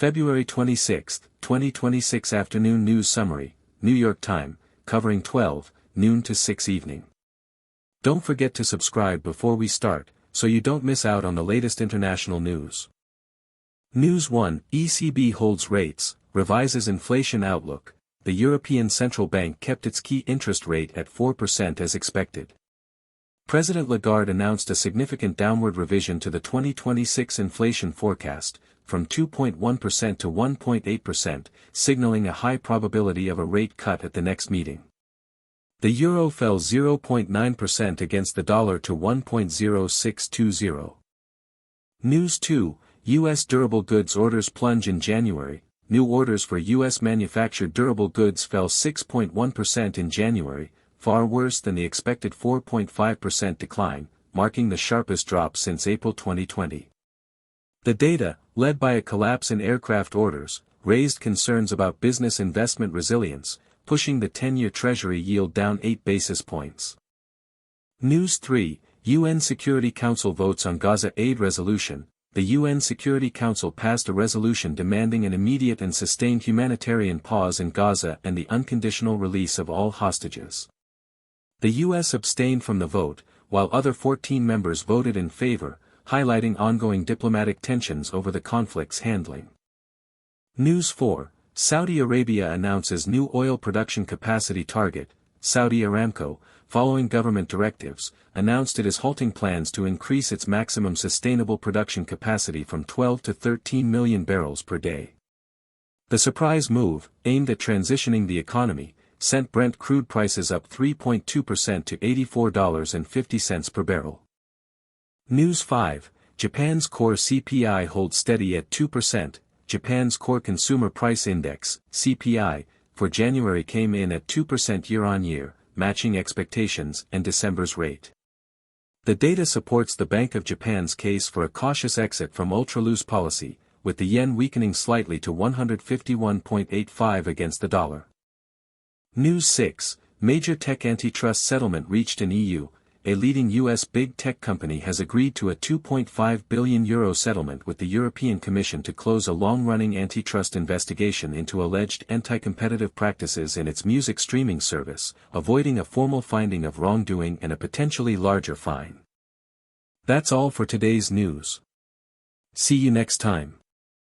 February 26, 2026 Afternoon News Summary, New York Time, covering 12 noon to 6 evening. Don't forget to subscribe before we start, so you don't miss out on the latest international news. News 1: ECB holds rates, revises inflation outlook. The European Central Bank kept its key interest rate at 4% as expected. President Lagarde announced a significant downward revision to the 2026 inflation forecast, from 2.1% to 1.8%, signaling a high probability of a rate cut at the next meeting. The euro fell 0.9% against the dollar to 1.0620. News 2: U.S. durable goods orders plunge in January. New orders for U.S. manufactured durable goods fell 6.1% in January, far worse than the expected 4.5% decline, marking the sharpest drop since April 2020. The data, led by a collapse in aircraft orders, raised concerns about business investment resilience, pushing the 10-year Treasury yield down 8 basis points. News 3: UN Security Council votes on Gaza aid resolution. The UN Security Council passed a resolution demanding an immediate and sustained humanitarian pause in Gaza and the unconditional release of all hostages. The U.S. abstained from the vote, while other 14 members voted in favor, highlighting ongoing diplomatic tensions over the conflict's handling. News 4: Saudi Arabia announces new oil production capacity target. Saudi Aramco, following government directives, announced it is halting plans to increase its maximum sustainable production capacity from 12 to 13 million barrels per day. The surprise move, aimed at transitioning the economy, sent Brent crude prices up 3.2% to $84.50 per barrel. News 5: Japan's core CPI holds steady at 2%. Japan's Core Consumer Price Index, CPI, for January came in at 2% year-on-year, matching expectations and December's rate. The data supports the Bank of Japan's case for a cautious exit from ultra-loose policy, with the yen weakening slightly to 151.85 against the dollar. News 6: Major tech antitrust settlement reached in EU. A leading U.S. big tech company has agreed to a €2.5 billion settlement with the European Commission to close a long-running antitrust investigation into alleged anti-competitive practices in its music streaming service, avoiding a formal finding of wrongdoing and a potentially larger fine. That's all for today's news. See you next time.